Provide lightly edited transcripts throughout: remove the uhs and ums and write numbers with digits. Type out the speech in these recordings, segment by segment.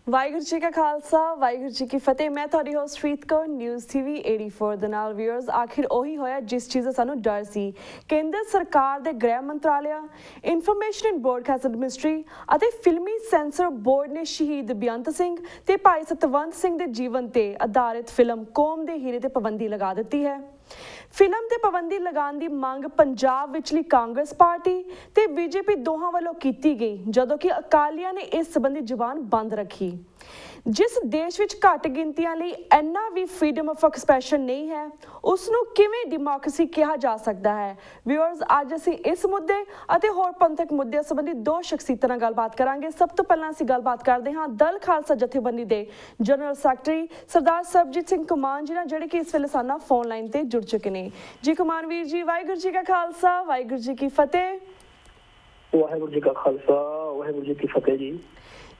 ਵਾਹਿਗੁਰੂ ਜੀ ਕਾ ਖਾਲਸਾ ਵਾਹਿਗੁਰੂ ਜੀ ਕੀ ਫਤਿਹ। ਮੈਂ ਤੁਹਾਡੀ ਹੋਸਟ ਰੀਤ ਕੌਰ ਨਿਊਜ਼ ਟੀਵੀ 84 ਦੇ ਨਾਲ। ਵੀਅਰਸ, ਆਖਿਰ ਉਹੀ ਹੋਇਆ ਜਿਸ ਚੀਜ਼ ਦਾ ਸਾਨੂੰ ਡਰ ਸੀ। ਕੇਂਦਰ ਸਰਕਾਰ ਦੇ ਗ੍ਰਹਿ ਮੰਤਰਾਲਿਆ, ਇਨਫੋਰਮੇਸ਼ਨ ਐਂਡ ਬ੍ਰੌਡਕਾਸਟ ਮਿਨਿਸਟਰੀ ਅਤੇ ਫਿਲਮੀ ਸੈਂਸਰ ਬੋਰਡ ਨੇ ਸ਼ਹੀਦ ਬੇਅੰਤ ਸਿੰਘ ਤੇ ਭਾਈ ਸਤਵੰਤ ਸਿੰਘ ਦੇ ਜੀਵਨ ਤੇ ਆਧਾਰਿਤ ਫਿਲਮ ਕੌਮ ਦੇ ਹੀਰੇ ਤੇ ਪਾਬੰਦੀ ਲਗਾ ਦਿੱਤੀ ਹੈ। ਫਿਲਮ ਤੇ ਪਾਬੰਦੀ ਲਗਾਉਣ ਦੀ ਮੰਗ ਪੰਜਾਬ ਵਿਚਲੀ ਕਾਂਗਰਸ ਪਾਰਟੀ ਤੇ ਬੀਜੇਪੀ ਦੋਹਾਂ ਵੱਲੋਂ ਕੀਤੀ ਗਈ, ਜਦੋਂ ਕਿ ਅਕਾਲੀਆਂ ਨੇ ਇਸ ਸੰਬੰਧੀ ਜ਼ੁਬਾਨ ਬੰਦ ਰੱਖੀ। ਜਿਸ ਦੇਸ਼ ਵਿੱਚ ਘੱਟ ਗਿਣਤੀਆਂ ਲਈ ਇੰਨਾ ਵੀ ਫਰੀडम ਆਫ ਐਕਸਪ੍ਰੈਸ਼ਨ ਨਹੀਂ ਹੈ, ਉਸ ਨੂੰ ਕਿਵੇਂ ਡੈਮੋਕ੍ਰੇਸੀ ਕਿਹਾ ਜਾ ਸਕਦਾ ਹੈ। ਵਿਊਅਰਸ, ਅੱਜ ਅਸੀਂ ਇਸ ਮੁੱਦੇ ਅਤੇ ਹੋਰ ਪੰਥਕ ਮੁੱਦਿਆਂ ਸੰਬੰਧੀ ਦੋ ਸ਼ਖਸੀਅਤਾਂ ਨਾਲ ਗੱਲਬਾਤ ਕਰਾਂਗੇ। ਸਭ ਤੋਂ ਪਹਿਲਾਂ ਅਸੀਂ ਗੱਲਬਾਤ ਕਰਦੇ ਹਾਂ ਦਲ ਖਾਲਸਾ ਜਥੇਬੰਦੀ ਦੇ ਜਨਰਲ ਸੈਕਟਰੀ ਸਰਦਾਰ ਸਰਬਜੀਤ ਸਿੰਘ ਕੁਮਾਨ ਜੀ ਨਾਲ, ਜਿਹੜੇ ਕਿ ਇਸ ਵੇਲੇ ਸਾਡੇ ਨਾਲ ਫੋਨ ਲਾਈਨ ਤੇ ਜੁੜ ਚੁੱਕੇ ਨੇ। ਜੀ ਕੁਮਾਨ ਵੀਰ ਜੀ, ਵਾਹਿਗੁਰੂ ਜੀ ਕਾ ਖਾਲਸਾ ਵਾਹਿਗੁਰੂ ਜੀ ਕੀ ਫਤਿਹ। ਵਾਹਿਗੁਰੂ ਜੀ ਕਾ ਖਾਲਸਾ ਵਾਹਿਗੁਰੂ ਜੀ ਕੀ ਫਤਿਹ ਜੀ।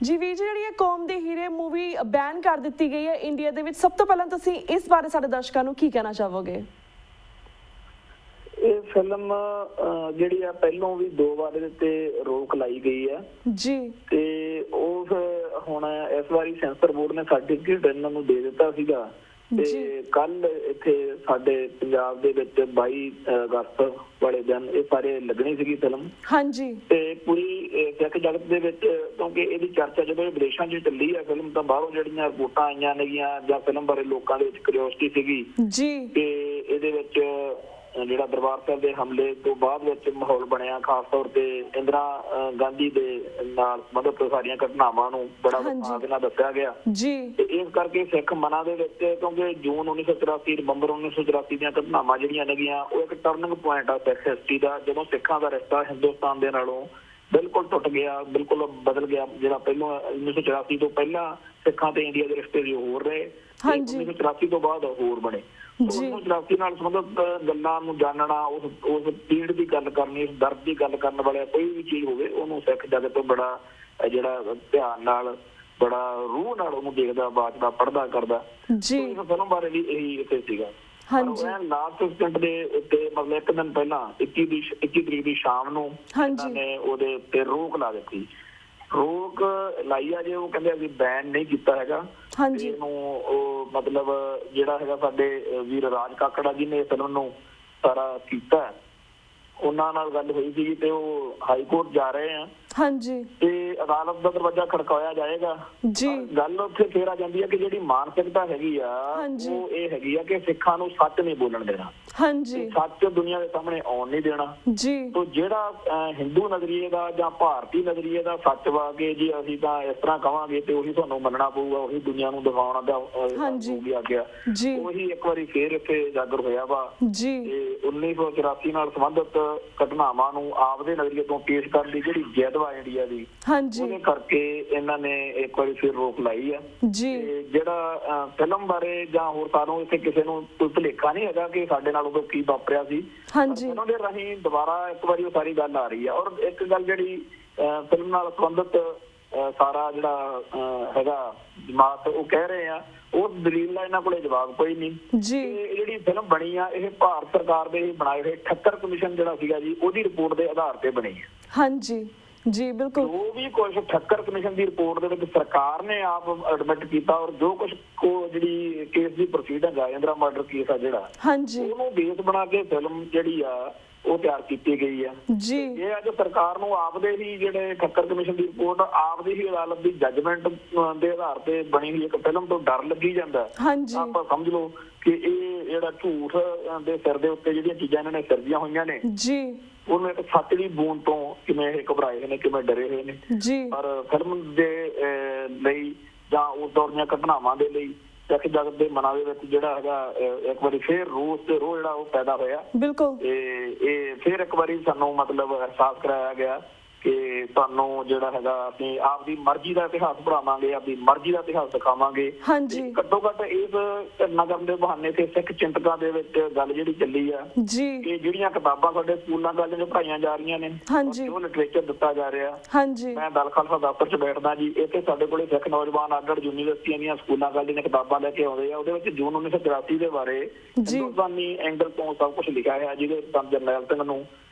ਜੀ ਵੀਰ ਜੀ, ਜਿਹੜੀ ਇਹ ਕੌਮ ਦੇ ਹੀਰੇ ਮੂਵੀ ਬੈਨ ਕਰ ਦਿੱਤੀ ਗਈ ਹੈ ਇੰਡੀਆ ਦੇ ਵਿੱਚ, ਸਭ ਤੋਂ ਪਹਿਲਾਂ ਤੁਸੀਂ ਇਸ ਬਾਰੇ ਸਾਡੇ ਦਰਸ਼ਕਾਂ ਨੂੰ ਕੀ ਕਹਿਣਾ ਚਾਹੋਗੇ? ਇਹ ਫਿਲਮ ਜਿਹੜੀ ਆ ਪਹਿਲੋਂ ਵੀ 2 ਵਾਰ ਇਹਦੇ ਤੇ ਰੋਕ ਲਾਈ ਗਈ ਹੈ ਜੀ, ਤੇ ਉਸ ਹੁਣ ਇਸ ਵਾਰੀ ਸੈਂਸਰ ਬੋਰਡ ਨੇ ਸਰਟੀਫਿਕੇਟ ਇਹਨਾਂ ਨੂੰ ਦੇ ਦਿੱਤਾ ਸੀਗਾ। ਤੇ ਕੱਲ ਇੱਥੇ ਸਾਡੇ ਪੰਜਾਬ ਦੇ ਵਿੱਚ 22 ਅਗਸਤ ਵਾਲੇ ਦਿਨ ਇਹ ਸਾਰੇ ਲੱਗਣੀ ਸੀਗੀ ਫਿਲਮ। ਹਾਂਜੀ। ਤੇ ਪੂਰੀ ਸਿੱਖ ਜਗਤ ਦੇ ਵਿੱਚ, ਕਿਉਂਕਿ ਇਹਦੀ ਚਰਚਾ ਜਦੋਂ ਵਿਦੇਸ਼ਾਂ 'ਚ ਚੱਲੀ ਆ ਫਿਲਮ, ਤਾਂ ਬਾਹਰੋਂ ਜਿਹੜੀਆਂ ਰਿਪੋਰਟਾਂ ਆਈਆਂ ਨੇਗੀਆਂ ਜਾਂ ਫਿਲਮ ਬਾਰੇ ਲੋਕਾਂ ਦੇ ਵਿੱਚ ਕਿਉਰਿਓਸਿਟੀ ਸੀਗੀ ਜੀ। ਤੇ ਇਹਦੇ ਵਿੱਚ ਜਿਹੜਾ ਦਰਬਾਰ ਸਾਹਿਬ ਦੇ ਹਮਲੇ ਤੋਂ ਬਾਅਦ ਵਿੱਚ ਮਾਹੌਲ ਬਣਿਆ, ਖਾਸ ਤੌਰ ਤੇ ਇੰਦਰਾ ਗਾਂਧੀ ਦੇ ਨਾਲ ਸੰਬੰਧਿਤ ਸਾਰੀਆਂ ਘਟਨਾਵਾਂ ਨੂੰ ਬੜਾ ਵਿਸਥਾਰ ਨਾਲ ਦੱਸਿਆ ਗਿਆ ਜੀ। ਤੇ ਇਸ ਕਰਕੇ ਸਿੱਖ ਮਨਾਂ ਦੇ ਵਿੱਚ, ਕਿਉਂਕਿ ਜੂਨ 1984 ਨਵੰਬਰ 1984 ਦੀਆਂ ਘਟਨਾਵਾਂ ਜਿਹੜੀਆਂ ਨੇਗੀਆਂ, ਉਹ ਇੱਕ ਟਰਨਿੰਗ ਪੁਆਇੰਟ ਆ ਸਿੱਖ ਹਿਸਟਰੀ ਦਾ, ਜਦੋਂ ਸਿੱਖਾਂ ਦਾ ਰਿਸ਼ਤਾ ਹਿੰਦੁਸਤਾਨ ਦੇ ਨਾਲੋਂ ਬਿਲਕੁਲ ਟੁੱਟ ਗਿਆ, ਬਿਲਕੁਲ ਬਦਲ ਗਿਆ। ਜਿਹੜਾ ਪਹਿਲਾਂ 1984 ਤੋਂ ਪਹਿਲਾਂ ਸਿੱਖਾਂ ਤੇ ਇੰਡੀਆ ਦੇ ਰਿਸ਼ਤੇ ਹੋਰ ਰਹੇ, 1984 ਤੋਂ ਬਾਅਦ ਹੋਰ ਬਣੇ। 1984 ਨਾਲ ਸੰਬੰਧਿਤ ਗੱਲਾਂ ਨੂੰ ਜਾਣਨਾ, ਉਸ ਪੀੜ ਦੀ ਗੱਲ ਕਰਨੀ, ਉਸ ਦਰਦ ਦੀ ਗੱਲ ਕਰਨ ਵਾਲਾ ਕੋਈ ਵੀ ਚੀਜ਼ ਹੋਵੇ, ਉਹਨੂੰ ਸਿੱਖ ਜਗਤ ਤੋਂ ਬੜਾ ਜਿਹੜਾ ਧਿਆਨ ਨਾਲ, ਬੜਾ ਰੂਹ ਨਾਲ ਉਹਨੂੰ ਦੇਖਦਾ, ਬਾਚਦਾ, ਪੜ੍ਹਦਾ ਕਰਦਾ। ਇਸ ਫਿਲਮ ਬਾਰੇ ਵੀ ਇਹੀ ਇੱਥੇ ਸੀਗਾ। ਲਾਸਟ ਸਕਿੰਟ ਦੇ ਉੱਤੇ, ਮਤਲਬ ਇੱਕ ਦਿਨ ਪਹਿਲਾਂ 21 ਤਰੀਕ ਦੀ ਸ਼ਾਮ ਨੂੰ ਇਹਨਾਂ ਨੇ ਉਹਦੇ ਉੱਤੇ ਰੋਕ ਲਾ ਦਿੱਤੀ। ਰੋਕ ਲਾਈ ਆ, ਜੇ ਉਹ ਕਹਿੰਦੇ ਅਸੀਂ ਬੈਨ ਨਹੀਂ ਕੀਤਾ ਹੈਗਾ ਇਹਨੂੰ। ਉਹ ਮਤਲਬ ਜਿਹੜਾ ਹੈਗਾ ਸਾਡੇ ਵੀਰ ਰਾਜ ਕਾਕੜਾ ਜੀ ਨੇ ਫਿਲਮ ਨੂੰ ਸਾਰਾ ਕੀਤਾ, ਉਹਨਾਂ ਨਾਲ ਗੱਲ ਹੋਈ ਸੀ ਤੇ ਉਹ ਹਾਈ ਕੋਰਟ ਜਾ ਰਹੇ ਆ ਤੇ ਅਦਾਲਤ ਦਾ ਦਰਵਾਜ਼ਾ ਖੜਕਾਇਆ ਜਾਏਗਾ ਜੀ। ਗੱਲ ਉੱਥੇ ਫੇਰ ਆ ਜਾਂਦੀ ਹੈ ਕਿ ਜਿਹੜੀ ਮਾਨਸਿਕਤਾ ਹੈਗੀ ਆ, ਉਹ ਇਹ ਹੈਗੀ ਆ ਕਿ ਸਿੱਖਾਂ ਨੂੰ ਸੱਚ ਨਹੀਂ ਬੋਲਣ ਦੇਣਾ, ਸੱਚ ਦੁਨੀਆ ਦੇ ਸਾਹਮਣੇ ਆਉਣ ਨਹੀਂ ਦੇਣਾ ਜੀ। ਤੋ ਜਿਹੜਾ ਹਿੰਦੂ ਨਜ਼ਰੀਏ ਦਾ ਜਾਂ ਭਾਰਤੀ ਨਜ਼ਰੀਏ ਦਾ ਸੱਚ ਵਾ ਕਿ ਜੀ ਅਸੀਂ ਤਾਂ ਇਸ ਤਰ੍ਹਾਂ ਕਵਾਂਗੇ ਤੇ ਉਹੀ ਤੁਹਾਨੂੰ ਮੰਨਣਾ ਪਊਗਾ, ਉਹੀ ਦੁਨੀਆ ਨੂੰ ਦਿਖਾਉਣਾ ਹੋਊਗੀ ਆਗਿਆ, ਉਹੀ ਇੱਕ ਵਾਰੀ ਫੇਰ ਇੱਥੇ ਉਜਾਗਰ ਹੋਇਆ ਵਾ ਜੀ। 1984 ਨਾਲ ਸੰਬੰਧਿਤ ਘਟਨਾਵਾਂ ਨੂੰ ਆਪਦੇ ਨਜ਼ਰੀਏ ਤੋਂ ਪੇਸ਼ ਕਰਨ ਦੀ ਜਿਹੜੀ ਜਿੱਦ ਇੰਡੀਆ ਦੀ, ਉਹਦੇ ਕਰਕੇ ਇਹਨਾਂ ਨੇ ਇੱਕ ਵਾਰੀ ਫਿਰ ਰੋਕ ਲਾਈ ਆ ਜੀ। ਜਿਹੜਾ ਫਿਲਮ ਬਾਰੇ ਜਾਂ ਹੋਰ ਸਾਨੂੰ ਇੱਥੇ ਕਿਸੇ ਨੂੰ ਕੋਈ ਭੁਲੇਖਾ ਨਹੀਂ ਹੈਗਾ ਕਿ ਸਾਡੇ ਨਾਲ ਉਦੋਂ ਕੀ ਵਾਪਰਿਆ ਸੀ। ਉਹਨਾਂ ਦੇ ਰਾਹੀਂ ਦੁਬਾਰਾ ਇੱਕ ਵਾਰੀ ਉਹ ਸਾਰੀ ਗੱਲ ਆ ਰਹੀ ਆ। ਔਰ ਇੱਕ ਗੱਲ ਜਿਹੜੀ ਫਿਲਮ ਨਾਲ ਸੰਬੰਧਿਤ ਸਾਰਾ ਜਿਹੜਾ ਹੈਗਾ ਜਮਾਤ ਉਹ ਕਹਿ ਰਹੇ ਆ, ਉਸ ਦਲੀਲ ਦਾ ਇਹਨਾਂ ਕੋਲੇ ਜਵਾਬ ਕੋਈ ਨਹੀਂ ਜੀ। ਜਿਹੜੀ ਫਿਲਮ ਬਣੀ ਆ, ਇਹ ਭਾਰਤ ਸਰਕਾਰ ਦੇ ਬਣਾਏ ਹੋਏ ਠੱਕਰ ਕਮਿਸ਼ਨ ਜਿਹੜਾ ਸੀਗਾ ਜੀ, ਉਹਦੀ ਰਿਪੋਰਟ ਦੇ ਆਧਾਰ ਤੇ ਬਣੀ ਹੈ। ਹਾਂਜੀ ਜੀ, ਬਿਲਕੁਲ। ਜੋ ਵੀ ਕੁਛ ਠੱਕਰ ਕਮਿਸ਼ਨ ਦੀ ਰਿਪੋਰਟ ਦੇ ਵਿੱਚ ਸਰਕਾਰ ਨੇ ਆਪ ਐਡਮਿਟ ਕੀਤਾ, ਔਰ ਜੋ ਕੁਛ ਜਿਹੜੀ ਕੇਸ ਦੀ ਪ੍ਰੋਸੀਡਿੰਗ ਆ, ਇੰਦਰਾ ਮਰਡਰ ਕੇਸ ਆ ਜਿਹੜਾ, ਉਹਨੂੰ ਬੇਸ ਬਣਾ ਕੇ ਫਿਲਮ ਜਿਹੜੀ ਆ ਉਹ ਤਿਆਰ ਕੀਤੀ ਗਈ ਆ ਜੀ। ਇਹ ਅੱਜ ਸਰਕਾਰ ਨੂੰ ਆਪਦੇ ਹੀ ਜਿਹੜੇ ਠੱਕਰ ਕਮਿਸ਼ਨ ਦੀ ਰਿਪੋਰਟ, ਆਪਦੀ ਹੀ ਅਦਾਲਤ ਦੀ ਜੱਜਮੈਂਟ ਦੇ ਆਧਾਰ ਤੇ ਬਣੀ ਹੋਈ ਇੱਕ ਫਿਲਮ ਤੋਂ ਡਰ ਲੱਗੀ ਜਾਂਦਾ। ਆਪਾਂ ਸਮਝ ਲਓ ਕਿ ਇਹ ਜਿਹੜਾ ਝੂਠ ਦੇ ਸਿਰ ਦੇ ਉੱਤੇ ਜਿਹੜੀਆਂ ਚੀਜ਼ਾਂ ਇਹਨਾਂ ਨੇ ਸਿਰਜੀਆਂ ਹੋਈਆਂ ਨੇ ਜੀ, ਉਹਨੂੰ ਇੱਕ ਸੱਚ ਦੀ ਬੂੰਦ ਤੋਂ ਕਿਵੇਂ ਇਹ ਘਬਰਾਏ ਹੋਏ ਨੇ, ਕਿਵੇਂ ਡਰੇ ਹੋਏ ਨੇ ਜੀ। ਪਰ ਫਿਲਮ ਦੇ ਲਈ ਜਾਂ ਉਸ ਦੌਰ ਦੀਆਂ ਘਟਨਾਵਾਂ ਦੇ ਲਈ ਸਿੱਖ ਜਗਤ ਦੇ ਮਨਾਂ ਦੇ ਵਿੱਚ ਜਿਹੜਾ ਹੈਗਾ ਇੱਕ ਵਾਰੀ ਫੇਰ ਰੋਸ ਤੇ ਰੋਹ ਜਿਹੜਾ ਉਹ ਪੈਦਾ ਹੋਇਆ। ਬਿਲਕੁਲ। ਤੇ ਇਹ ਫੇਰ ਇੱਕ ਵਾਰੀ ਸਾਨੂੰ ਮਤਲਬ ਅਹਿਸਾਸ ਕਰਾਇਆ ਗਿਆ ਕਿ ਤੁਹਾਨੂੰ ਜਿਹੜਾ ਹੈਗਾ ਅਸੀਂ ਆਪਦੀ ਮਰਜ਼ੀ ਦਾ ਇਤਿਹਾਸ ਪੜ੍ਹਾਵਾਂਗੇ, ਆਪਦੀ ਮਰਜ਼ੀ ਦਾ ਇਤਿਹਾਸ ਦਿਖਾਵਾਂਗੇ। ਘੱਟੋ ਘੱਟ ਇਸ ਘਟਨਾ ਕਰਨ ਦੇ ਬਹਾਨੇ ਤੇ ਸਿੱਖ ਚਿੰਤਕਾਂ ਦੇ ਵਿੱਚ ਗੱਲ ਜਿਹੜੀ ਚੱਲੀ ਆ ਕਿ ਜਿਹੜੀਆਂ ਕਿਤਾਬਾਂ ਸਾਡੇ ਸਕੂਲਾਂ ਕਾਲਜਾਂ 'ਚ ਪੜ੍ਹਾਈਆਂ ਜਾ ਰਹੀਆਂ ਨੇ, ਉਹ ਲਿਟਰੇਚਰ ਦਿੱਤਾ ਜਾ ਰਿਹਾ। ਮੈਂ ਦਲ ਖਾਲਸਾ ਦਫ਼ਤਰ 'ਚ ਬੈਠਦਾ ਜੀ, ਇੱਥੇ ਸਾਡੇ ਕੋਲੇ ਸਿੱਖ ਨੌਜਵਾਨ ਆਗੜ ਯੂਨੀਵਰਸਿਟੀਆਂ ਦੀਆਂ ਸਕੂਲਾਂ ਕਾਲਜਾਂ ਦੀਆਂ ਕਿਤਾਬਾਂ ਲੈ ਕੇ ਆਉਂਦੇ ਆ। ਉਹਦੇ ਵਿੱਚ ਜੂਨ 1984 ਦੇ ਬਾਰੇ ਹਿੰਦੁਸਤਾਨੀ ਐਂਗਲ ਤੋਂ ਸਭ ਕੁਛ ਲਿਖਿਆ ਹੈ, ਜਿਹਦੇ ਜਰਨੈਲ ਸਿੰਘ ਨੂੰ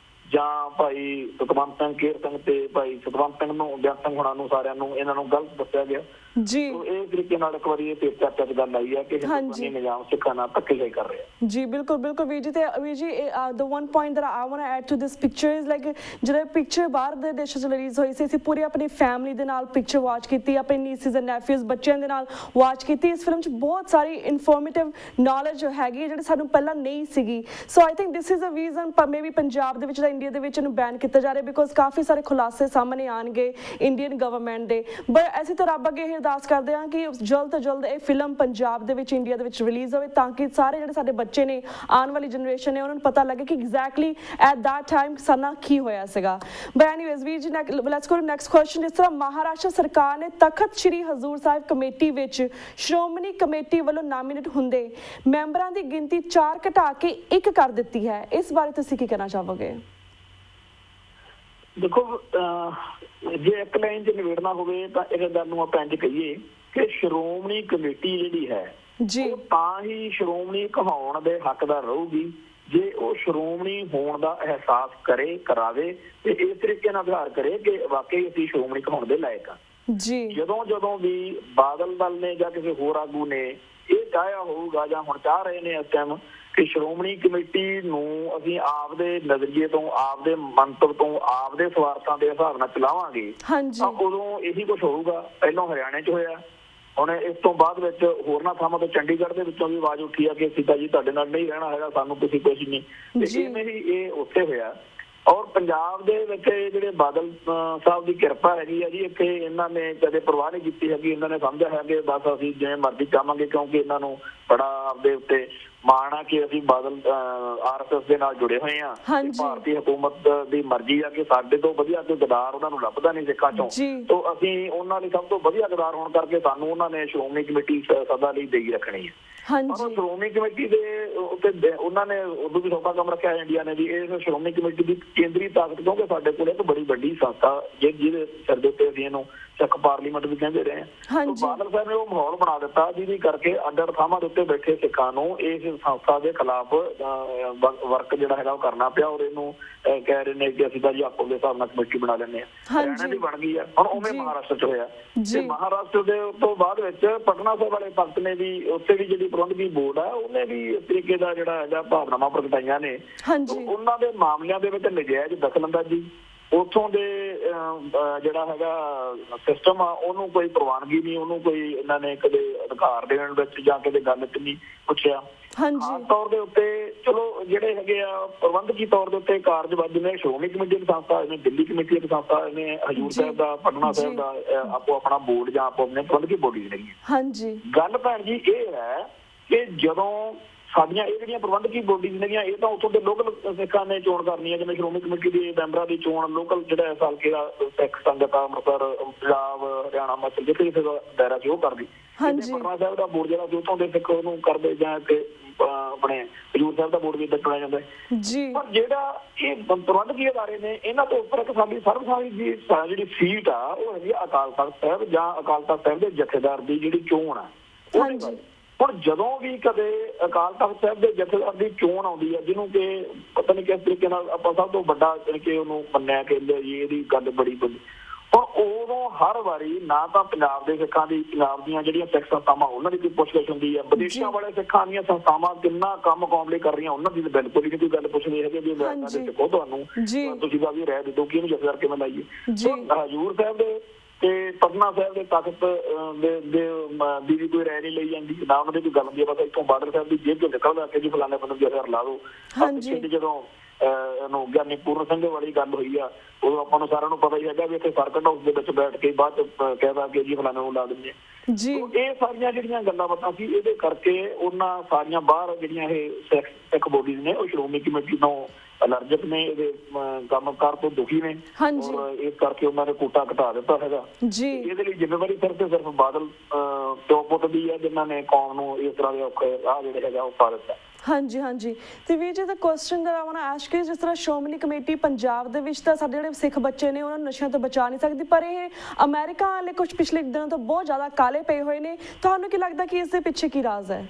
ਜਾਂ ਭਾਈ ਸਤਵੰਤ ਸਿੰਘ ਕੇਰ ਸਿੰਘ ਤੇ ਭਾਈ ਸਤਵੰਤ ਸਿੰਘ ਨੂੰ, ਬੇਅੰਤ ਸਿੰਘ ਹੋਣਾ ਨੂੰ, ਸਾਰਿਆਂ ਨੂੰ ਇਹਨਾਂ ਨੂੰ ਗਲਤ ਦੱਸਿਆ ਗਿਆ। ਜੀ ਇਹ ਤਰੀਕੇ ਨਾਲ ਇੱਕ ਵਾਰੀ ਇਹ ਫਿਰ ਚਰਚਾ 'ਚ ਗੱਲ ਆਈ ਹੈ ਕਿ ਹਿੰਦੁਸਤਾਨੀ ਨਿਜ਼ਾਮ ਸਿੱਖਾਂ ਨਾਲ ਧੱਕੇਸ਼ਾਹੀ ਕਰ ਰਿਹਾ। ਜੀ ਬਿਲਕੁਲ ਬਿਲਕੁਲ ਵੀਰ ਜੀ। ਤੇ ਵੀਰ ਜੀ the one point that I want to add to this picture is like ਜਿਹੜਾ ਪਿਕਚਰ ਬਾਹਰ ਦੇ ਦੇਸ਼ਾਂ 'ਚ ਰਿਲੀਜ਼ ਹੋਈ ਸੀ, ਅਸੀਂ ਪੂਰੀ ਆਪਣੀ ਫੈਮਿਲੀ ਦੇ ਨਾਲ ਪਿਕਚਰ ਵਾਚ ਕੀਤੀ, ਆਪਣੇ ਨੀਸਿਸ ਐਂਡ ਨੈਫਿਊਜ਼ ਬੱਚਿਆਂ ਦੇ ਨਾਲ ਵਾਚ ਕੀਤੀ। ਇਸ ਫਿਲਮ 'ਚ ਬਹੁਤ ਸਾਰੀ ਇਨਫੋਰਮੇਟਿਵ ਨੌਲੇਜ ਹੈਗੀ ਹੈ ਜਿਹੜੀ ਸਾਨੂੰ ਪਹਿਲਾਂ ਨਹੀਂ ਸੀਗੀ। So I think this is a reason may be Punjab ਦੇ ਵਿੱਚ ਜਾਂ ਇੰਡੀਆ ਦੇ ਵਿੱਚ ਇਹਨੂੰ ਬੈਨ ਕੀਤਾ ਜਾ ਰਿਹਾ, ਬਿਕੋਜ਼ ਕਾਫੀ ਸਾਰੇ ਖੁਲਾਸੇ ਸਾਹਮਣੇ ਆਉਣਗੇ ਇੰਡੀਅਨ ਗਵਰਨਮੈਂਟ ਦੇ। ਬਟ ਅਸੀਂ ਤਾਂ ਰੱਬ ਅੱਗੇ ਇਹ ਅਰਦਾਸ ਕਰਦੇ ਹਾਂ ਕਿ ਜਲਦ ਤੋਂ ਜਲਦ ਇਹ ਫਿਲਮ ਪੰਜਾਬ ਦੇ ਵਿੱਚ, ਇੰਡੀਆ ਦੇ ਵਿੱਚ ਰਿਲੀਜ਼ ਹੋਵੇ, ਤਾਂ ਕਿ ਸਾਰੇ ਜਿਹੜੇ ਸਾਡੇ ਬੱਚੇ ਨੇ, ਆਉਣ ਵਾਲੀ ਜਨਰੇਸ਼ਨ ਨੇ, ਉਹਨਾਂ ਨੂੰ ਪਤਾ ਲੱਗੇ ਕਿ ਐਗਜ਼ੈਕਟਲੀ ਐਟ ਦੈਟ ਟਾਈਮ ਸਾਡਾ ਕੀ ਹੋਇਆ ਸੀਗਾ। ਬਟ ਐਨੀਵੇਜ਼ ਵੀਰ ਜੀ, let's go to next question. ਜਿਸ ਤਰ੍ਹਾਂ ਮਹਾਰਾਸ਼ਟਰ ਸਰਕਾਰ ਨੇ ਤਖਤ ਸ੍ਰੀ ਹਜ਼ੂਰ ਸਾਹਿਬ ਕਮੇਟੀ ਵਿੱਚ ਸ਼੍ਰੋਮਣੀ ਕਮੇਟੀ ਵੱਲੋਂ ਨਾਮੀਨੇਟ ਹੁੰਦੇ ਮੈਂਬਰਾਂ ਦੀ ਗਿਣਤੀ 4 ਘਟਾ ਕੇ 1 ਕਰ ਦਿੱਤੀ ਹੈ, ਇਸ ਬਾਰੇ ਤੁਸੀਂ ਕੀ ਕਹਿਣਾ ਚਾਹੋਗੇ? ਦੇਖੋ, ਜੇ ਇੱਕ ਲਾਈਨ 'ਚ ਨਿਬੇੜਨਾ ਹੋਵੇ ਤਾਂ ਇਹ ਗੱਲ ਨੂੰ ਆਪਾਂ ਇੰਝ ਕਹੀਏ ਕਿ ਸ਼੍ਰੋਮਣੀ ਕਮੇਟੀ ਜਿਹੜੀ ਹੈ ਉਹ ਤਾਂ ਹੀ ਸ਼੍ਰੋਮਣੀ ਕਹਾਉਣ ਦੇ ਹੱਕਦਾਰ ਰਹੂਗੀ ਜੇ ਉਹ ਸ਼੍ਰੋਮਣੀ ਹੋਣ ਦਾ ਅਹਿਸਾਸ ਕਰਾਵੇ ਤੇ ਇਸ ਤਰੀਕੇ ਨਾਲ ਵਿਵਹਾਰ ਕਰੇ ਕਿ ਵਾਕਈ ਅਸੀਂ ਸ਼੍ਰੋਮਣੀ ਕਹਾਉਣ ਦੇ ਲਾਇਕ ਹਾਂ। ਜਦੋਂ ਵੀ ਬਾਦਲ ਦਲ ਨੇ ਜਾਂ ਕਿਸੇ ਹੋਰ ਆਗੂ ਨੇ ਇਹ ਚਾਹਿਆ ਹੋਊਗਾ ਜਾਂ ਹੁਣ ਚਾਹ ਰਹੇ ਨੇ ਇਸ ਟਾਈਮ ਕਿ ਸ਼੍ਰੋਮਣੀ ਕਮੇਟੀ ਨੂੰ ਅਸੀਂ ਆਪਦੇ ਨਜ਼ਰੀਏ ਤੋਂ, ਆਪਦੇ ਮੰਤਵ ਤੋਂ, ਆਪਦੇ ਸਵਾਰਥਾਂ ਦੇ ਹਿਸਾਬ ਨਾਲ ਚਲਾਵਾਂਗੇ ਤਾਂ ਉਦੋਂ ਇਹੀ ਕੁਛ ਹੋਊਗਾ। ਪਹਿਲਾਂ ਹਰਿਆਣੇ 'ਚ ਹੋਇਆ, ਹੁਣ ਇਸ ਤੋਂ ਬਾਅਦ ਵਿੱਚ ਹੋਰਨਾਂ ਥਾਵਾਂ ਤੋਂ ਚੰਡੀਗੜ੍ਹ ਦੇ ਵਿੱਚੋਂ ਵੀ ਆਵਾਜ਼ ਉੱਠੀ ਆ ਕਿ ਸੀਤਾ ਜੀ ਤੁਹਾਡੇ ਨਾਲ ਨਹੀਂ ਰਹਿਣਾ ਹੈਗਾ, ਸਾਨੂੰ ਤੁਸੀਂ ਕੁਛ ਨਹੀਂ, ਤੇ ਇਵੇਂ ਹੀ ਇਹ ਉੱਥੇ ਹੋਇਆ। ਔਰ ਪੰਜਾਬ ਦੇ ਵਿੱਚ ਜਿਹੜੇ ਬਾਦਲ ਸਾਹਿਬ ਦੀ ਕਿਰਪਾ ਹੈਗੀ ਆ ਜੀ, ਇੱਥੇ ਇਹਨਾਂ ਨੇ ਕਦੇ ਪਰਵਾਹ ਨਹੀਂ ਕੀਤੀ ਹੈਗੀ। ਇਹਨਾਂ ਨੇ ਸਮਝਿਆ ਹੈ ਕਿ ਬਸ ਅਸੀਂ ਜਿਵੇਂ ਮਰਜ਼ੀ ਚਾਹਾਂਗੇ, ਕਿਉਂਕਿ ਇਹਨਾਂ ਨੂੰ ਬੜਾ ਆਪਦੇ ਉੱਤੇ ਮਾਣ ਆ ਕਿ ਅਸੀਂ ਬਾਦਲ RSS ਦੇ ਨਾਲ ਜੁੜੇ ਹੋਏ ਹਾਂ। ਭਾਰਤੀ ਹਕੂਮਤ ਦੀ ਮਰਜ਼ੀ ਆ ਕਿ ਸਾਡੇ ਤੋਂ ਵਧੀਆ ਕੋਈ ਗਦਾਰ ਉਹਨਾਂ ਨੂੰ ਲੱਭਦਾ ਨਹੀਂ ਸਿੱਖਾਂ ਚੋਂ, ਤੋਂ ਅਸੀਂ ਉਹਨਾਂ ਲਈ ਸਭ ਤੋਂ ਵਧੀਆ ਗਦਾਰ ਹੋਣ ਕਰਕੇ ਸਾਨੂੰ ਉਹਨਾਂ ਨੇ ਸ਼੍ਰੋਮਣੀ ਕਮੇਟੀ ਸਦਾ ਲਈ ਦੇਈ ਰੱਖਣੀ ਹੈ। ਸ਼੍ਰੋਮਣੀ ਕਮੇਟੀ ਦੇ ਉੱਤੇ ਉਹਨਾਂ ਨੇ ਉਦੋਂ ਵੀ ਸੌਖਾ ਕੰਮ ਰੱਖਿਆ ਇੰਡੀਆ ਨੇ ਵੀ ਇਹ ਸ਼੍ਰੋਮਣੀ ਕਮੇਟੀ ਦੀ ਕੇਂਦਰੀ ਤਾਕਤ, ਕਿਉਂਕਿ ਸਾਡੇ ਕੋਲ ਇੱਕ ਬੜੀ ਵੱਡੀ ਸੰਸਥਾ ਜਿਹਦੇ ਸਿਰ ਦੇ ਉੱਤੇ ਅਸੀਂ ਇਹਨੂੰ ਸਿੱਖ ਪਾਰਲੀਮੈਂਟ ਵੀ ਕਹਿੰਦੇ ਰਹੇ ਹਾਂ। ਬਾਦਲ ਸਾਹਿਬ ਨੇ ਉਹ ਮਾਹੌਲ ਬਣਾ ਦਿੱਤਾ ਜਿਹਦੀ ਕਰਕੇ ਅੱਡ-ਅੱਡ ਥਾਵਾਂ ਦੇ ਉੱਤੇ ਬੈਠੇ ਸਿੱਖਾਂ ਨੂੰ ਇਸ ਸੰਸਥਾ ਦੇ ਖਿਲਾਫ ਵਰਕ ਜਿਹੜਾ ਹੈਗਾ ਉਹ ਕਰਨਾ ਪਿਆ। ਔਰ ਇਹਨੂੰ ਕਹਿ ਰਹੇ ਨੇ ਕਿ ਅਸੀਂ ਤਾਂ ਜੀ ਆਪੋ ਦੇ ਹਿਸਾਬ ਨਾਲ ਕਮੇਟੀ ਬਣਾ ਲੈਂਦੇ ਹਾਂ। ਹਰਿਆਣਾ ਦੀ ਬਣ ਗਈ ਆ, ਹੁਣ ਉਵੇਂ ਮਹਾਰਾਸ਼ਟਰ 'ਚ ਹੋਇਆ। ਤੇ ਮਹਾਰਾਸ਼ਟਰ ਦੇ ਤੋਂ ਬਾਅਦ ਵਿੱਚ ਪਟਨਾ ਸਾਹਿਬ ਵਾਲੇ ਭਗਤ ਨੇ ਵੀ, ਉੱਥੇ ਵੀ ਜਿਹੜੀ ਪ੍ਰਬੰਧਕੀ ਬੋਰਡ ਆ ਉਹਨੇ ਵੀ ਇਸ ਤਰੀਕੇ ਦਾ ਜਿਹੜਾ ਹੈਗਾ ਭਾਵਨਾਵਾਂ ਪ੍ਰਗਟਾਈਆਂ ਨੇ। ਉਹਨਾਂ ਦੇ ਮਾਮਲਿਆਂ ਦੇ ਵਿੱਚ ਨਜਾਇਜ਼ ਦਖਲਅੰਦਾਜ਼ੀ, ਉੱਥੋਂ ਦੇ ਜਿਹੜਾ ਹੈਗਾ ਸਿਸਟਮ ਆ ਉਹਨੂੰ ਕੋਈ ਪ੍ਰਵਾਨਗੀ ਨਹੀਂ, ਉਹਨੂੰ ਕੋਈ ਇਹਨਾਂ ਨੇ ਕਦੇ ਅਧਿਕਾਰ ਦੇਣ ਵਿੱਚ ਜਾਂ ਕਦੇ ਗੱਲ 'ਚ ਨਹੀਂ ਪੁੱਛਿਆ। ਖਾਸ ਤੌਰ ਦੇ ਉੱਤੇ ਚਲੋ ਜਿਹੜੇ ਹੈਗੇ ਆ ਪ੍ਰਬੰਧਕੀ ਤੌਰ ਦੇ ਉੱਤੇ ਕਾਰਜਵਾਦੀ ਨੇ, ਸ਼੍ਰੋਮਣੀ ਕਮੇਟੀ ਦੀ ਸੰਸਥਾ ਨੇ, ਦਿੱਲੀ ਕਮੇਟੀ ਦੀ ਸੰਸਥਾ ਨੇ, ਹਜ਼ੂਰ ਸਾਹਿਬ ਦਾ, ਪਟਨਾ ਸਾਹਿਬ ਦਾ ਆਪੋ ਆਪਣਾ ਬੋਰਡ ਜਾਂ ਆਪੋ ਆਪਣੇ ਪ੍ਰਬੰਧਕੀ ਬੋਡੀ ਜਿਹੜੀ ਗੱਲ ਭੈਣ ਜੀ ਇਹ ਹੈ ਕਿ ਜਦੋਂ ਸਾਡੀਆਂ ਇਹ ਜਿਹੜੀਆਂ ਪ੍ਰਬੰਧਕੀ ਬੋਡੀਜ਼ ਨੇਗੀਆਂ ਇਹ ਤਾਂ ਉੱਥੋਂ ਦੇ ਲੋਕਲ ਸਿੱਖਾਂ ਨੇ ਚੋਣ ਕਰਨੀ ਹੈ, ਜਿਵੇਂ ਸ਼੍ਰੋਮਣੀ ਕਮੇਟੀ ਦੇ ਮੈਂਬਰਾਂ ਦੀ ਚੋਣ ਲੋਕਲ ਜਿਹੜਾ ਇਸ ਹਲਕੇ ਦਾ ਸਿੱਖ ਸੰਗਤ ਅੰਮ੍ਰਿਤਸਰ, ਪੰਜਾਬ, ਹਰਿਆਣਾ, ਹਿਮਾਚਲ ਜਿੱਥੇ ਕਿਸੇ ਦਾ ਦਾਇਰਾ ਸੀ ਉਹ ਕਰਦੀ। ਪਟਨਾ ਸਾਹਿਬ ਦਾ ਬੋਰਡ ਜਿਹੜਾ ਉੱਥੋਂ ਦੇ ਸਿੱਖ ਉਹਨੂੰ ਕਰਦੇ ਜਾਂ ਆਪਣੇ ਹਜ਼ੂਰ ਸਾਹਿਬ ਦਾ ਬੋਰਡ ਵੀ ਇੱਦਾਂ ਚੁਣਿਆ ਜਾਂਦਾ ਹੈ। ਪਰ ਜਿਹੜਾ ਇਹ ਪ੍ਰਬੰਧਕੀ ਅਦਾਰੇ ਨੇ ਇਹਨਾਂ ਤੋਂ ਉੱਪਰ ਇੱਕ ਸਾਡੀ ਸਰਬਸਾਰੀ ਦੀ ਜਿਹੜੀ ਸੀਟ ਆ ਉਹ ਹੈਗੀ ਅਕਾਲ ਤਖ਼ਤ ਸਾਹਿਬ ਜਾਂ ਅਕਾਲ ਤਖ਼ਤ ਸਾਹਿਬ ਦੇ ਜਥੇਦਾਰ ਦੀ ਜਿਹੜੀ ਚੋਣ ਆ। ਹੁਣ ਜਦੋਂ ਵੀ ਕਦੇ ਅਕਾਲ ਤਖ਼ਤ ਸਾਹਿਬ ਦੇ ਜਥੇਦਾਰ ਦੀ ਚੋਣ ਆਉਂਦੀ ਹੈ, ਜਿਹਨੂੰ ਕਿ ਪਤਾ ਨਹੀਂ ਕਿਸ ਤਰੀਕੇ ਨਾਲ ਆਪਾਂ ਸਭ ਤੋਂ ਵੱਡਾ ਕਿ ਉਹਨੂੰ ਮੰਨਿਆ ਕਿ ਜੀ ਇਹਦੀ ਗੱਲ ਬੜੀ ਬੜੀ, ਹੁਣ ਉਦੋਂ ਹਰ ਵਾਰੀ ਨਾ ਤਾਂ ਪੰਜਾਬ ਦੇ ਸਿੱਖਾਂ ਦੀ, ਪੰਜਾਬ ਦੀਆਂ ਜਿਹੜੀਆਂ ਸਿੱਖ ਸੰਸਥਾਵਾਂ ਉਹਨਾਂ ਦੀ ਕੋਈ ਪੁੱਛਗਿੱਛ ਹੁੰਦੀ ਹੈ, ਵਿਦੇਸ਼ਾਂ ਵਾਲੇ ਸਿੱਖਾਂ ਦੀਆਂ ਸੰਸਥਾਵਾਂ ਕਿੰਨਾ ਕੰਮ ਕੌਮ ਲਈ ਕਰ ਰਹੀਆਂ ਉਹਨਾਂ ਦੀ ਬਿਲਕੁਲ ਹੀ ਕੋਈ ਗੱਲ ਪੁੱਛਣੀ ਹੈਗੀ ਵੀ ਦੇਖੋ ਤੁਹਾਨੂੰ ਤੁਸੀਂ ਤਾਂ ਵੀ ਰਹਿ ਦਿੱਤੋ ਕਿ ਇਹਨੂੰ ਜਥੇਦਾਰ ਕਿਵੇਂ ਲਾਈਏ। ਹਜ਼ੂਰ ਸਾਹਿਬ ਦੇ ਤੇ ਪਟਨਾ ਸਾਹਿਬ ਦੇ ਤਖਤ ਦੀ ਵੀ ਕੋਈ ਰਾਏ ਨਹੀਂ ਲਈ ਜਾਂਦੀ, ਨਾ ਉਹਨਾਂ ਦੀ ਕੋਈ ਗੱਲ ਹੁੰਦੀ ਹੈ। ਬਸ ਇੱਥੋਂ ਬਾਦਲ ਸਾਹਿਬ ਦੀ ਜੇਬ ਚੋਂ ਨਿਕਲਦਾ ਕਿ ਜੀ ਫਲਾਣੇ ਬੰਦੇ ਜਥੇਦਾਰ ਲਾ ਦਿਓ। ਜਦੋਂ ਗਿਆਨੀ ਪੂਰਨ ਸਿੰਘ ਵਾਲੀ ਗੱਲ ਹੋਈ ਆ ਉਦੋਂ ਆਪਾਂ ਨੂੰ ਸਾਰਿਆਂ ਨੂੰ ਪਤਾ ਹੀ ਹੈਗਾ ਵੀ ਇੱਥੇ ਸਰਕਟ ਹਾਊਸ ਦੇ ਵਿੱਚ ਬੈਠ ਕੇ ਬਾਅਦ ਚ ਕਹਿਦਾ ਕਿ ਜੀ ਫਲਾਣੇ ਨੂੰ ਲਾ ਦਿੰਦੇ ਆ। ਇਹ ਸਾਰੀਆਂ ਜਿਹੜੀਆਂ ਗੱਲਾਂ ਬਾਤਾਂ ਸੀ ਇਹਦੇ ਕਰਕੇ ਉਹਨਾਂ ਸਾਰੀਆਂ ਬਾਹਰ ਜਿਹੜੀਆਂ ਇਹ ਸਿੱਖ ਬੋਡੀਜ਼ ਨੇ ਉਹ ਸ਼੍ਰੋਮਣੀ ਕਮੇਟੀ ਤੋਂ ਅਲਰਜਿਤ ਨੇ, ਇਹਦੇ ਕੰਮਕਾਰ ਤੋਂ ਦੁਖੀ ਨੇ ਔਰ ਇਸ ਕਰਕੇ ਉਹਨਾਂ ਨੇ ਕੋਟਾ ਘਟਾ ਦਿੱਤਾ ਹੈਗਾ। ਇਹਦੇ ਲਈ ਜ਼ਿੰਮੇਵਾਰੀ ਸਿਰਫ ਤੇ ਸਿਰਫ ਬਾਦਲ ਪਿਓ ਪੁੱਤ ਦੀ ਹੈ ਜਿਨ੍ਹਾਂ ਨੇ ਕੌਮ ਨੂੰ ਇਸ ਤਰ੍ਹਾਂ ਦੇ ਔਖੇ ਰਾਹ ਜਿਹੜੇ ਹੈਗਾ ਉਹ ਪਾ ਦਿੱਤਾ। ਹਾਂਜੀ ਤੇ ਵੀਰ ਜੀ ਦਾ question that I want to ask is, ਜਿਸ ਤਰ੍ਹਾਂ ਸ਼੍ਰੋਮਣੀ ਕਮੇਟੀ ਪੰਜਾਬ ਦੇ ਵਿੱਚ ਤਾਂ ਸਾਡੇ ਜਿਹੜੇ ਸਿੱਖ ਬੱਚੇ ਨੇ ਉਹਨਾਂ ਨੂੰ ਨਸ਼ਿਆਂ ਤੋਂ ਬਚਾ ਨਹੀਂ ਸਕਦੀ, ਪਰ ਇਹ ਅਮਰੀਕਾ ਵਾਲੇ ਕੁਝ ਪਿਛਲੇ ਦਿਨਾਂ ਤੋਂ ਬਹੁਤ ਜ਼ਿਆਦਾ ਕਾਲੇ ਪਏ ਹੋਏ ਨੇ। ਤੁਹਾਨੂੰ ਕੀ ਲੱਗਦਾ ਕਿ ਇਸ ਦੇ ਪਿੱਛੇ ਕੀ ਰਾਜ਼ ਹੈ?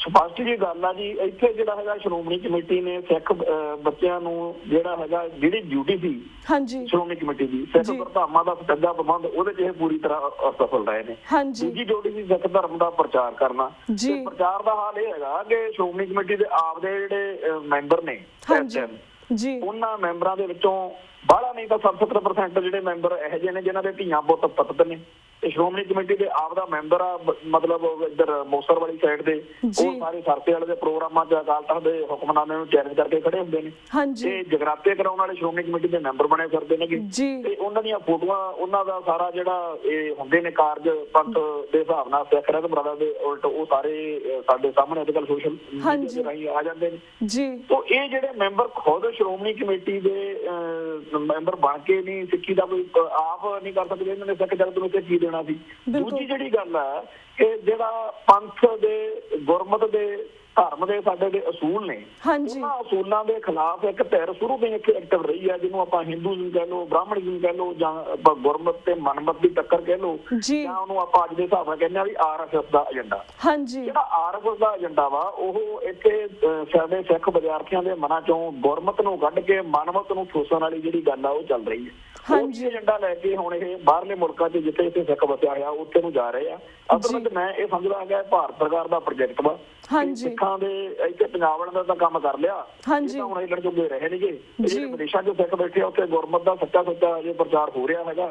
ਸਪਸ਼ਟ ਜੀ ਗੱਲ ਆ ਜੀ। ਇੱਥੇ ਜਿਹੜਾ ਹੈਗਾ ਸ਼੍ਰੋਮਣੀ ਕਮੇਟੀ ਨੇ ਸਿੱਖ ਬੱਚਿਆਂ ਨੂੰ ਜਿਹੜਾ ਹੈਗਾ ਜਿਹੜੀ ਡਿਊਟੀ ਸੀ ਹਾਂਜੀ ਸ਼੍ਰੋਮਣੀ ਕਮੇਟੀ ਦੀ ਸਿੱਖ ਧਰਮਾਂ ਦਾ ਸੱਚਾ ਪ੍ਰਬੰਧ ਉਹਦੇ 'ਚ ਇਹ ਪੂਰੀ ਤਰ੍ਹਾਂ ਅਸਫਲ ਰਹੇ ਨੇ। ਦੂਜੀ ਡਿਊਟੀ ਸੀ ਸਿੱਖ ਧਰਮ ਦਾ ਪ੍ਰਚਾਰ ਕਰਨਾ। ਤੇ ਪ੍ਰਚਾਰ ਦਾ ਹਾਲ ਇਹ ਹੈਗਾ ਕਿ ਸ਼੍ਰੋਮਣੀ ਕਮੇਟੀ ਦੇ ਆਪ ਦੇ ਜਿਹੜੇ ਮੈਂਬਰ ਨੇ ਜੀ ਉਹਨਾਂ ਮੈਂਬਰਾਂ ਦੇ ਵਿੱਚੋਂ ਬਾਹਲਾ ਨਹੀਂ ਤਾਂ 70% ਜਿਹੜੇ ਮੈਂਬਰ ਇਹੋ ਜਿਹੇ ਨੇ ਜਿਨ੍ਹਾਂ ਦੇ ਧੀਆਂ ਪੁੱਤ ਪਤਤ ਨੇ। ਤੇ ਸ਼੍ਰੋਮਣੀ ਕਮੇਟੀ ਦੇ ਆਪ ਦਾ ਮੈਂਬਰ ਆ ਮਤਲਬ ਇੱਧਰ ਮੋਸਰ ਵਾਲੀ ਸਾਈਡ ਦੇ ਉਹ ਸਾਰੇ ਸਰਸੇ ਵਾਲੇ ਦੇ ਪ੍ਰੋਗਰਾਮਾਂ 'ਚ ਅਕਾਲ ਤਖ਼ਤ ਦੇ ਹੁਕਮਨਾਮੇ ਨੂੰ ਚੈਲੰਜ ਕਰਕੇ ਖੜੇ ਹੁੰਦੇ ਨੇ। ਤੇ ਜਗਰਾਤੇ ਕਰਾਉਣ ਵਾਲੇ ਸ਼੍ਰੋਮਣੀ ਕਮੇਟੀ ਦੇ ਮੈਂਬਰ ਬਣੇ ਫਿਰਦੇ ਨੇ ਤੇ ਉਹਨਾਂ ਦੀਆਂ ਫੋਟੋਆਂ ਉਹਨਾਂ ਦਾ ਸਾਰਾ ਜਿਹੜਾ ਇਹ ਹੁੰਦੇ ਨੇ ਕਾਰਜ ਪੰਥ ਦੇ ਹਿਸਾਬ ਨਾਲ ਸਿੱਖ ਰਹਿਬਰਾਂ ਦੇ ਉਲਟ ਉਹ ਸਾਰੇ ਸਾਡੇ ਸਾਹਮਣੇ ਅੱਜ ਕੱਲ੍ਹ ਸੋਸ਼ਲ ਮੀਡੀਆ ਰਾਹੀਂ ਆ ਜਾਂਦੇ ਨੇ ਜੀ। ਤਾਂ ਇਹ ਜਿਹੜੇ ਮੈਂਬਰ ਖੁਦ ਸ਼੍ਰੋਮਣੀ ਕਮੇਟੀ ਦੇ ਮੈਂਬਰ ਬਣ ਕੇ ਨਹੀਂ ਸਿੱਖੀ ਦਾ ਕੋਈ ਆਪ ਨਹੀਂ ਕਰ ਸਕਦੇ ਇਹਨਾਂ ਨੇ ਸਿੱਖ ਜਗਤ ਨੂੰ ਕੀ ਦੇਣਾ ਸੀ। ਦੂਜੀ ਜਿਹੜੀ ਗੱਲ ਹੈ ਕਿ ਜਿਹੜਾ ਪੰਥ ਦੇ ਗੁਰਮਤ ਦੇ ਧਰਮ ਦੇ ਸਾਡੇ ਦੇ ਅਸੂਲ ਨੇ ਉਹਨਾਂ ਅਸੂਲਾਂ ਦੇ ਖਿਲਾਫ ਇੱਕ ਧਿਰ ਸ਼ੁਰੂ ਤੋਂ ਇੱਕ ਐਕਟਿਵ ਰਹੀ ਹੈ ਜਿਹਨੂੰ ਆਪਾਂ ਹਿੰਦੂਇਜ਼ਮ ਕਹਿ ਲਓ ਬ੍ਰਾਹਮਣਿਜ਼ਮ ਕਹਿ ਲਓ ਜਾਂ ਗੁਰਮਤ ਤੇ ਮਨਮਤ ਦੀ ਟੱਕਰ ਕਹਿ ਲਓ ਜਾਂ ਉਹਨੂੰ ਆਪਾਂ ਅੱਜ ਦੇ ਹਿਸਾਬ ਨਾਲ ਕਹਿੰਦੇ ਆ ਵੀ RSS ਦਾ ਏਜੰਡਾ। ਜਿਹੜਾ RSS ਦਾ ਏਜੰਡਾ ਵਾ ਉਹ ਇੱਥੇ ਸਾਡੇ ਸਿੱਖ ਵਿਦਿਆਰਥੀਆਂ ਦੇ ਮਨਾਂ ਚੋਂ ਗੁਰਮਤ ਨੂੰ ਕੱਢ ਕੇ ਮਨਮਤ ਨੂੰ ਠੋਸਣ ਵਾਲੀ ਜਿਹੜੀ ਗੱਲ ਆ ਉਹ ਚੱਲ ਰਹੀ ਹੈ। ਏਜੰਡਾ ਲੈ ਕੇ ਹੁਣ ਇਹ ਬਾਹਰਲੇ ਮੁਲਕਾਂ 'ਚ ਜਿੱਥੇ ਜਿੱਥੇ ਸਿੱਖ ਵਸਿਆ ਹੋਇਆ ਉੱਥੇ ਨੂੰ ਜਾ ਰਹੇ ਆ। ਅਸਲ ਵਿੱਚ ਮੈਂ ਇਹ ਸਮਝਦਾ ਹੈਗਾ ਭਾਰਤ ਸਰਕਾਰ ਦਾ ਪ੍ਰੋਜੈਕਟ ਵਾ। ਸਿੱਖਾਂ ਦੇ ਇੱਥੇ ਪੰਜਾਬ ਵਾਲਿਆਂ ਦਾ ਤਾਂ ਕੰਮ ਕਰ ਲਿਆ ਹੁਣ ਹਿੱਲਣ ਜੋਗੇ ਰਹੇ ਨੇਗੇ। ਜਿਹੜੇ ਵਿਦੇਸ਼ਾਂ 'ਚ ਸਿੱਖ ਬੈਠੇ ਆ ਉੱਥੇ ਗੁਰਮਤ ਦਾ ਸੱਚਾ ਜੇ ਪ੍ਰਚਾਰ ਹੋ ਰਿਹਾ ਹੈਗਾ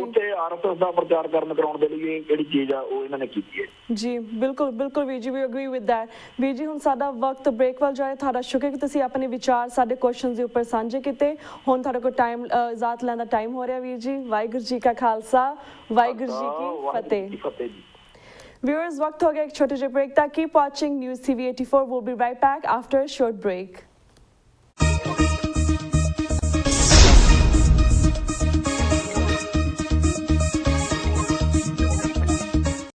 ਉੱਥੇ RSS ਦਾ ਪ੍ਰਚਾਰ ਕਰਨ ਕਰਾਉਣ ਦੇ ਲਈ ਜਿਹੜੀ ਚੀਜ਼ ਆ ਉਹ ਇਹਨਾਂ ਨੇ ਕੀਤੀ ਹੈ ਜੀ। ਬਿਲਕੁਲ ਬਿਲਕੁਲ ਵੀਰ ਜੀ, ਵੀ ਐਗਰੀ ਵਿਦ ਦੈਟ। ਵੀਰ ਜੀ ਹੁਣ ਸਾਡਾ ਵਕਤ ਬ੍ਰੇਕ ਵੱਲ ਜਾਏ। ਤੁਹਾਡਾ ਸ਼ੁਕਰ ਕਿ ਤੁਸੀਂ ਆਪਣੇ ਵਿਚਾਰ ਸਾਡੇ ਕੁਐਸਚਨਸ ਦੇ ਉੱਪਰ ਸਾਂਝੇ ਕੀਤੇ। ਹੁਣ ਤੁਹਾਡੇ ਕੋਲ ਟਾਈਮ ਇਜਾਜ਼ਤ ਲੈਣ ਦਾ ਟਾਈਮ ਹੋ ਰਿਹਾ ਵੀਰ ਜੀ। ਵਾਹਿਗੁਰੂ ਜੀ ਕਾ ਖਾਲਸਾ ਵਾਹਿਗੁਰੂ ਜੀ ਕੀ ਫਤਿਹ। Viewers, वक्त हो गया एक छोटे से ब्रेक का। Keep watching News TV 84. We'll be right back after a short break.